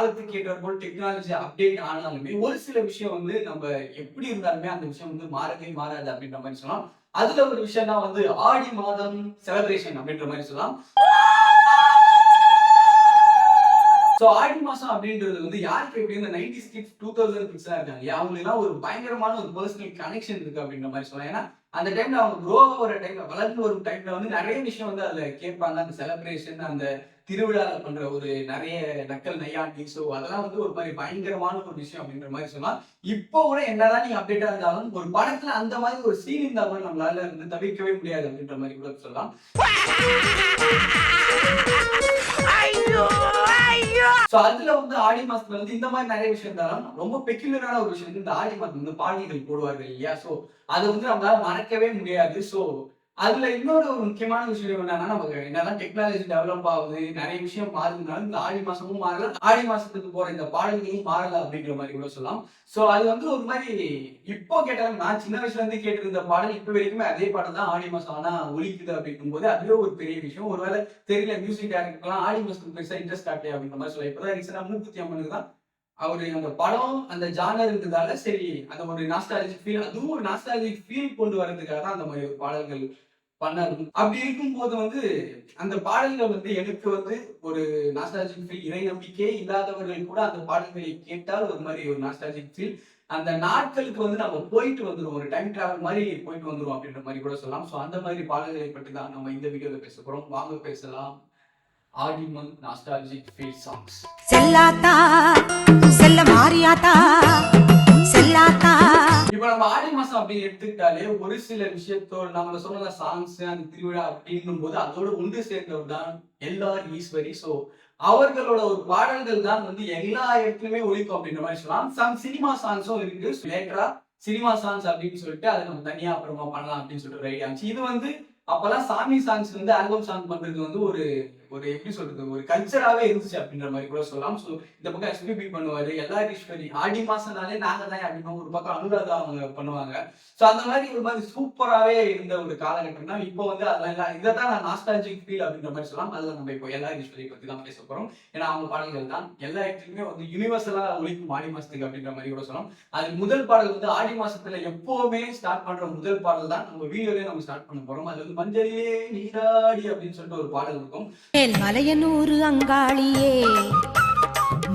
காலத்துக்கு ஏற்றாற்போல் technology update ஆனாலுமே ஒரு சில விஷயம் வந்து நம்ம எப்படி இருந்தாலுமே அந்த விஷயம் வந்து மாறவே மாறாது அப்படின்ற மாதிரி சொல்லலாம். அதுல ஒரு விஷயம் தான் வந்து ஆடி மாதம் செலிப்ரேஷன் அப்படின்ற மாதிரி சொல்லலாம். சோ ஆடி மாசம் அப்படின்றது வந்து யாருக்கு எப்படி இந்த 90s கிட்ஸ் 2000 கிட்ஸ் எல்லாம் இருக்காங்க அவங்களுக்கு எல்லாம் ஒரு பயங்கரமான ஒரு பர்சனல் கனெக்ஷன் இருக்கு அப்படின்ற மாதிரி சொல்லலாம். ஏன்னா அந்த டைம்ல அவங்க க்ரோ ஆகிற டைம்ல வளர்ந்து வரும் டைம்ல வந்து நிறைய விஷயம் வந்து அதுல கேட்பாங்க. அந்த செலிப்ரேஷன் அந்த திருவிழால பண்ற ஒரு நிறைய நக்கல் நையாண்டி ஸோ அதெல்லாம் வந்து ஒரு மாதிரி பயங்கரமான ஒரு விஷயம் அப்படின்ற மாதிரி சொல்லலாம். இப்போ கூட என்னதான் நீங்க அப்டேட்டா இருந்தாலும் ஒரு படத்துல அந்த மாதிரி ஒரு சீன் இருந்தா கூட நம்மளால வந்து தவிர்க்கவே முடியாது அப்படின்ற மாதிரி கூட சொல்லலாம். சோ அதுல வந்து ஆடி மாசத்துல வந்து இந்த மாதிரி நிறைய விஷயம் இருந்தாலும் ரொம்ப பெக்யூலரான ஒரு விஷயம் வந்து இந்த ஆடி மாசம் வந்து பாடல்கள் போடுவார்கள் இல்லையா. சோ அது வந்து நம்மளால மறக்கவே முடியாது. சோ அதுல இன்னொரு ஒரு முக்கியமான விஷயம் என்னன்னா நமக்கு என்னதான் டெக்னாலஜி டெவலப் ஆகுது நிறைய விஷயம் மாறுதுனாலும் இந்த ஆடி மாசமும் மாறல ஆடி மாசத்துக்கு போற இந்த பாடல்களும் மாறல அப்படின்ற மாதிரி கூட சொல்லலாம். சோ அது வந்து ஒரு மாதிரி இப்போ கேட்டாலும் நான் சின்ன வயசுல இருந்து கேட்டிருந்த பாடல் இப்ப வரைக்குமே அதே பாடல் தான் ஆடி மாசம் ஆனா ஒலிக்குது அப்படின்னும் போது அதுவே ஒரு பெரிய விஷயம். ஒருவேளை தெரியல மியூசிக் டைரக்டர்லாம் ஆடி மாசத்துக்கு பெருசா இன்ட்ரெஸ்ட் காட்டே அப்படின்ற மாதிரி சொல்ல இப்பதான் ரீசெண்டா மூக்குத்தி அம்மனுக்கு தான் அவரு அந்த படம் அந்த ஜானர் இருந்ததால சரி அந்த ஒரு நாஸ்டாலஜிக் ஃபீல் அதுவும் ஒரு நாஸ்டாலஜிக் ஃபீல் கொண்டு வரதுக்காக தான் அந்த மாதிரி ஒரு பாடல்கள் பண்ணாரு. அப்படி இருக்கும்போது வந்து அந்த பாடல்கள் வந்து எனக்கு வந்து ஒரு நாஸ்டாலஜிக் ஃபீல் இறை நம்பிக்கையே இல்லாதவர்கள் கூட அந்த பாடல்களை கேட்டால் ஒரு மாதிரி ஒரு நாஸ்டாலஜிக் ஃபீல் அந்த நாட்களுக்கு வந்து நம்ம போயிட்டு வந்துடும் ஒரு டைம் டிராவல் மாதிரி போயிட்டு வந்துடும் அப்படின்ற மாதிரி கூட சொல்லலாம். ஸோ அந்த மாதிரி பாடல்களை பற்றி தான் நம்ம இந்த வீடியோல பேச போறோம். வாங்க பேசலாம். ஆடி மந்த் நாஸ்டாலஜிக் ஃபீல் சாங்ஸ். செல்லாத்தா செல்ல மாரியாத்தா செல்லாத்தா. இப்ப நம்ம ஆடி மாசம் அப்படின்னு எடுத்துக்கிட்டாலே ஒரு சில விஷயத்தோடு நம்ம சொன்ன சாங்ஸ் அந்த திருவிழா அப்படின்னும் போது அதோட ஒன்று சேர்ந்தவர் தான் எல்ஆர் ஈஸ்வரி. சோ அவர்களோட ஒரு பாடல்கள் தான் வந்து எல்லா இடத்துலயுமே ஒழிக்கும் அப்படின்ற மாதிரி சொல்லலாம். சம் சினிமா சாங்ஸும் இருக்கு. லேட்டரா சினிமா சாங்ஸ் அப்படின்னு சொல்லிட்டு அதை நம்ம தனியா அப்புறமா பண்ணலாம் அப்படின்னு சொல்லிட்டு ஒரு ஐடியா இருந்துச்சு. இது வந்து அப்பெல்லாம் சாமி சாங்ஸ் வந்து ஆல்பம் சாங் பண்றது வந்து ஒரு ஒரு எப்படி சொல்றது ஒரு கல்ச்சராகவே இருந்துச்சு அப்படின்ற மாதிரி கூட சொல்லலாம். ஸோ இந்த பக்கம் எஸ்பிபி பண்ணுவாரு எல்ஆர் ஈஸ்வரி ஆடி மாசம்னாலே நாங்க தான் அப்படின்னு ஒரு பக்கம் அனுராதா அவங்க பண்ணுவாங்க. ஸோ அந்த மாதிரி ஒரு மாதிரி சூப்பராகவே இருந்த ஒரு காலகட்டம் தான். இப்போ வந்து அதெல்லாம் இதை தான் நான் நாஸ்டாலஜிக் ஃபீல் அப்படின்ற மாதிரி சொல்லலாம். அதில் நம்ம இப்போ எல்ஆர் ஈஸ்வரி பற்றி தான் பேச போறோம். ஏன்னா அவங்க பாடல்கள் தான் எல்லா இடத்துலையுமே வந்து யூனிவர்சலா ஒழிக்கும் ஆடி மாசத்துக்கு அப்படின்ற மாதிரி கூட சொல்லலாம். அது முதல் பாடல் வந்து ஆடி மாசத்துல எப்பவுமே ஸ்டார்ட் பண்ற முதல் பாடல் தான் நம்ம வீடியோலயே நம்ம ஸ்டார்ட் பண்ண போறோம். அது வந்து மஞ்சளிலே நீராடி அப்படின்னு சொல்லிட்டு ஒரு பாடல் இருக்கும். மலையனூர் அங்காளியே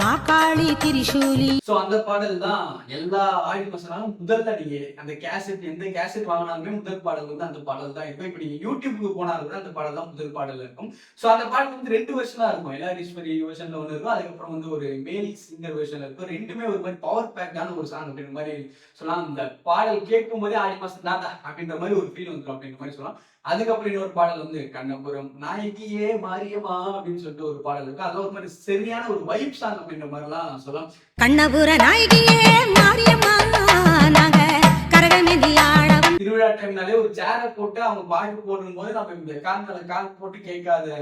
மாகாளி திரிசூலி. சோ அந்த பாடல் தான் எல்லா ஆடி மாசம் முதல்ல நீங்க அந்த கேசட் எந்த கேசட் வாங்கினாலுமே முதல் பாடல் வந்து அந்த பாடல் தான் இருக்கும். இப்ப நீங்க யூடியூபுக்கு போனாலும் அந்த பாடல் தான் முதல் பாடல் இருக்கும். சோ அந்த பாடல் வந்து 2 வெர்ஷனா இருக்கும். எல்ஆர் ஈஸ்வரி வெர்ஷன்ல ஒன்று இருக்கும். அதுக்கப்புறம் வந்து ஒரு மேல் சிங்கர் வெர்ஷன்ல இருக்கும். ரெண்டுமே ஒரு மாதிரி பவர் பேக்கான ஒரு சாங் அப்படின்ற மாதிரி சொல்லலாம். அந்த பாடல் கேட்கும் போதே ஆடி மாசம் தான் அப்படின்ற மாதிரி ஒரு ஃபீல் வந்துடும் அப்படின்ற மாதிரி சொல்லலாம். அதுக்கப்புறம் இன்னொரு பாடல் வந்து கண்ணபுரம் நாயகியே மாரியம்மா அப்படின்னு சொல்லிட்டு ஒரு பாடல் இருக்கு. அதுல ஒரு மாதிரி சரியான ஒரு வைப் சாங் அப்படின்ற மாதிரி எல்லாம் சொல்லலாம். கண்ணபுர நாயகியே மாரியம்மா நாங்க கரகமெதி ஆடவும். திருவிழா டைம்னாலே ஒரு சேரை போட்டு அவங்க பாட்டு போடும் போது நம்ம இந்த கால் போட்டு கேட்காத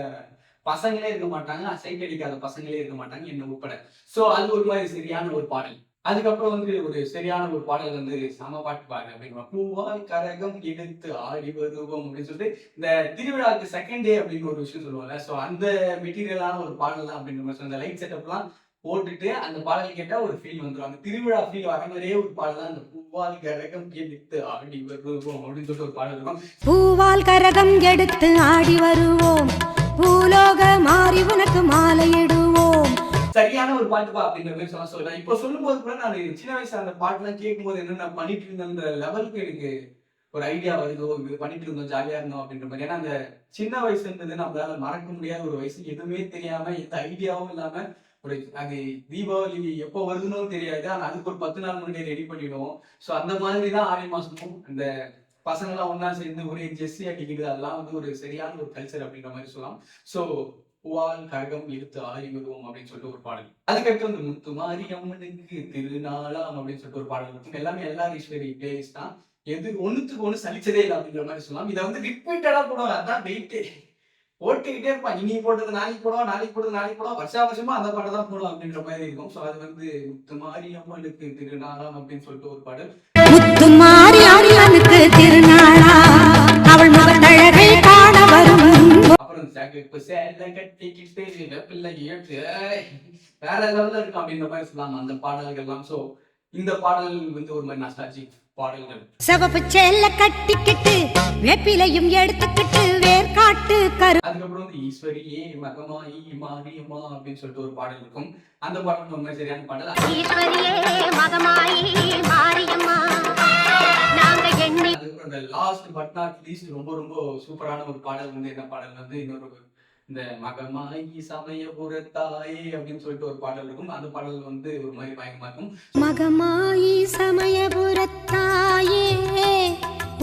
பசங்களே இருக்க மாட்டாங்க. சைட் அடிக்காத பசங்களே இருக்க மாட்டாங்க என்ன உட்பட. சோ அது ஒரு மாதிரி சரியான ஒரு பாடல். அதுக்கப்புறம் வந்து ஒரு சரியான ஒரு பாடல் வந்து சம பாட்டு பாருங்க அப்படின்னு பூவால் கரகம் எடுத்து ஆடி வருவோம் அப்படின்னு சொல்லிட்டு இந்த திருவிழாவுக்கு செகண்ட் டே அப்படின்னு ஒரு விஷயம் சொல்லுவாங்க. ஸோ அந்த மெட்டீரியலான ஒரு பாடல் தான் அப்படின்ற மாதிரி அந்த லைட் செட்டப்லாம் போட்டுட்டு அந்த பாடல் கேட்டா ஒரு ஃபீல் வந்துடும். அந்த திருவிழா ஃபீல் வர மாதிரியே ஒரு பாடல் தான் அந்த பூவால் கரகம் எடுத்து ஆடி வருவோம் அப்படின்னு சொல்லிட்டு ஒரு பாடல் இருக்கும். பூவால் கரகம் எடுத்து ஆடி வருவோம் பூலோக மாறி உனக்கு மாலையிடுவோம். சரியான ஒரு பாட்டுப்பா அப்படின்ற மாதிரி சொல்லலாம். இப்போ சொல்லும் போது கூட நான் சின்ன வயசுல அந்த பாட்டுலாம் கேட்கும் போது என்ன நான் பண்ணிட்டு இருந்தேன்ற லெவலுக்கு எனக்கு ஒரு ஐடியா வருதோ இது பண்ணிட்டு இருந்தோம் ஜாலியா இருந்தோம் அப்படின்ற மாதிரி. ஏன்னா அந்த சின்ன வயசுன்றது நம்மளால மறக்க முடியாத ஒரு வயசு. எதுவுமே தெரியாம எந்த ஐடியாவும் இல்லாம ஒரு அது தீபாவளி எப்போ வருதுன்னு தெரியாது. ஆனா அதுக்கு ஒரு 10 நாள் முன்னாடி ரெடி பண்ணிடுவோம். ஸோ அந்த மாதிரி தான் ஆடி மாசமும் அந்த பசங்களாம் ஒன்னா சேர்ந்து ஒரே ஜெஸ்ஸி அடிக்கிறது அதெல்லாம் வந்து ஒரு சரியான ஒரு கல்ச்சர் அப்படின்ற மாதிரி சொல்லலாம். ஸோ பூவால் கரகம் எடுத்து ஆடி வருவோம் அப்படின்னு சொல்லிட்டு ஒரு பாடல். அதுக்கடுத்து வந்து முத்து மாரியம்மனுக்கு திருநாளாம் அப்படின்னு சொல்லிட்டு ஒரு பாடல் இருக்கும். எல்லாமே எல்ஆர் ஈஸ்வரி பிளேலிஸ்ட் தான். எது ஒண்ணுத்துக்கு ஒண்ணு சலிச்சதே இல்லை அப்படின்ற மாதிரி சொல்லலாம். இதை வந்து ரிப்பீட்டடா போடுவாங்க. அதான் வெயிட்டே போட்டுக்கிட்டே இருப்பான். இன்னைக்கு போட்டது நாளைக்கு போடுவோம் நாளைக்கு போடுறது நாளைக்கு போடுவோம் வருஷமா அந்த பாடம் தான் போடுவோம் அப்படின்ற மாதிரி இருக்கும். ஸோ அது வந்து முத்து மாரியம்மனுக்கு திருநாளாம் அப்படின்னு சொல்லிட்டு ஒரு பாடல். முத்து மாரியம்மனுக்கு திருநாளா அவள் முகத்தழகை காண வரும். அப்புறம் இப்ப சேலை கட்டிக்கிட்டு பிள்ளை வேற லெவல்ல இருக்கும் அப்படின்ற மாதிரி சொல்லலாம் அந்த பாடல்கள்லாம். சோ இந்த பாடல் வந்து ஒரு மாதிரி நாஸ்டாலஜிக் பாடல்கள். சிவப்பு சேல கட்டிக்கிட்டு வேப்பிலையும் எடுத்துக்கிட்டு வேர்காட்டு கரு. அதுக்கப்புறம் வந்து ஈஸ்வரியே மகமாயி மாரியம்மா அப்படின்னு சொல்லிட்டு ஒரு பாடல் இருக்கும். அந்த பாடல் ஒரு மாதிரி சரியான பாடல். ஈஸ்வரியே மகமாயி மாரியம்மா நாங்க எண்ணி. அதுக்கப்புறம் இந்த லாஸ்ட் பட் நாட் லீஸ்ட் ரொம்ப ரொம்ப சூப்பரான ஒரு பாடல் வந்து என்ன பாடல் வந்து இன்னொரு இந்த மகமாயி சமயபுரத்தாயே அப்படின்னு சொல்லிட்டு ஒரு பாடல் இருக்கும். அந்த பாடல் வந்து ஒரு மாதிரி பயங்கரமா இருக்கும். மகமாயி சமயபுரத்தாயே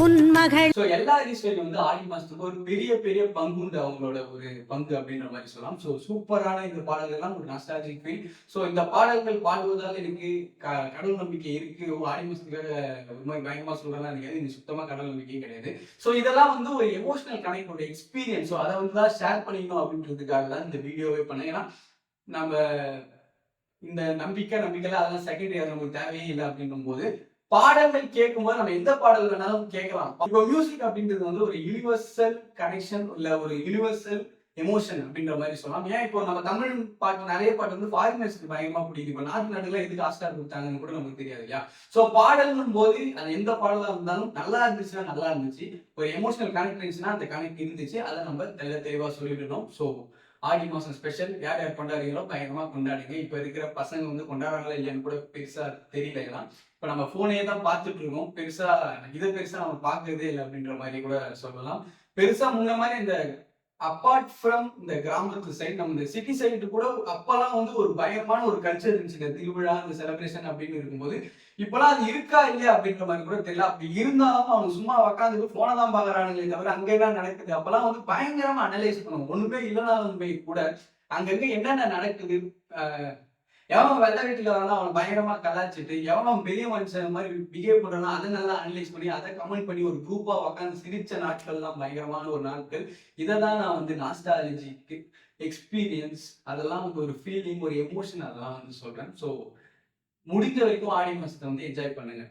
உன் மகள். சோ எல்லா ஈஸ்வரியும் வந்து ஆடி மாசத்துக்கு ஒரு பெரிய பெரிய பங்கு உண்டு, அவங்களோட ஒரு பங்கு அப்படின்ற மாதிரி சொல்லலாம். சோ சூப்பரான இந்த பாடல்கள் எல்லாம் ஒரு நாஸ்டாலஜிக் ஃபீல். சோ இந்த பாடல்கள் பாடுவதால் எனக்கு கடவுள் நம்பிக்கை இருக்கு. ஆடி மாசத்துக்காக ஒரு மாதிரி பயங்கரமா சொல்றதெல்லாம் எனக்கு இது சுத்தமா கடவுள் நம்பிக்கையே கிடையாது. சோ இதெல்லாம் வந்து ஒரு எமோஷனல் கனெக்டோட எக்ஸ்பீரியன்ஸ். ஸோ அதை வந்து தான் ஷேர் பண்ணிக்கணும் அப்படின்றதுக்காக தான் இந்த வீடியோவே பண்ணேன். ஏன்னா நம்ம இந்த நம்பிக்கைலாம் அதெல்லாம் செகண்டரி, அது நமக்கு தேவையே இல்லை அப்படின்னும் போது பாடல்கள் கேட்கும்போது நம்ம எந்த பாடல் வேணாலும் கேட்கலாம். இப்போ மியூசிக் அப்படின்றது வந்து ஒரு யூனிவர்சல் கனெக்ஷன், இல்ல ஒரு யூனிவர்சல் எமோஷன் அப்படின்ற மாதிரி சொல்லலாம். ஏன் இப்போ நம்ம தமிழ் பாட்டு நிறைய பாட்டு வந்து ஃபாரினர்ஸ்க்கு பயங்கரமா பிடிக்கும். இப்போ நாட்டு நாடுல எதுக்கு ஆஸ்கார் கொடுத்தாங்கன்னு கூட நமக்கு தெரியாது இல்லையா. ஸோ பாடல்னும் போது அது எந்த பாடலா இருந்தாலும் நல்லா இருந்துச்சுன்னா நல்லா இருந்துச்சு, ஒரு எமோஷனல் கனெக்ட் இருந்துச்சுன்னா அந்த கனெக்ட் இருந்துச்சு, அதை நம்ம தெளிவா சொல்லிடணும். ஸோ ஆடி மாசம் ஸ்பெஷல் யார் யார் கொண்டாடுறீங்களோ பயங்கரமா கொண்டாடுங்க. இப்ப இருக்கிற பசங்க வந்து கொண்டாடுறாங்களா இல்லையான்னு கூட பெருசா தெரியல. ஏன்னா இப்ப நம்ம போனே தான் பார்த்துட்டு இருக்கோம், பெருசா நம்ம பார்க்கறதே இல்லை அப்படின்ற மாதிரி கூட சொல்லலாம். பெருசா முன்ன மாதிரி இந்த அப்பார்ட் ஃப்ரம் இந்த கிராமத்து சைடு, நம்ம இந்த சிட்டி சைடு கூட அப்பெல்லாம் வந்து ஒரு பயங்கரமான ஒரு கல்ச்சர் இருந்துச்சு, இந்த திருவிழா இந்த செலிப்ரேஷன் அப்படின்னு இருக்கும்போது. இப்பெல்லாம் அது இருக்கா இல்லையா அப்படின்ற மாதிரி கூட தெரியல. அப்படி இருந்தாலும் அவங்க சும்மா உட்காந்துட்டு போனை தான் பாக்குறானுங்களே தவிர அங்க என்ன நடக்குது அப்பெல்லாம் வந்து பயங்கரமா அனலைஸ் பண்ணுவோம். ஒண்ணுமே இல்லைனாலுமே கூட அங்கங்க என்னென்ன நடக்குது, எவன் வெள்ளை வீட்டுல வரானோ அவனை பயங்கரமா கலாச்சிட்டு, எவன் பெரிய மனுஷன் மாதிரி பிஹேவ் பண்றானோ அதை நல்லா அனலைஸ் பண்ணி அதை கமெண்ட் பண்ணி ஒரு குரூப்பா உட்காந்து சிரிச்ச நாட்கள்லாம் பயங்கரமான ஒரு நாட்கள். இதை தான் நான் வந்து நாஸ்டாலஜிக்கு எக்ஸ்பீரியன்ஸ், அதெல்லாம் வந்து ஒரு ஃபீலிங், ஒரு எமோஷன், அதெல்லாம் வந்து சொல்றேன். ஸோ முடிஞ்ச வரைக்கும் ஆடி மாசத்தை வந்து என்ஜாய் பண்ணுங்க.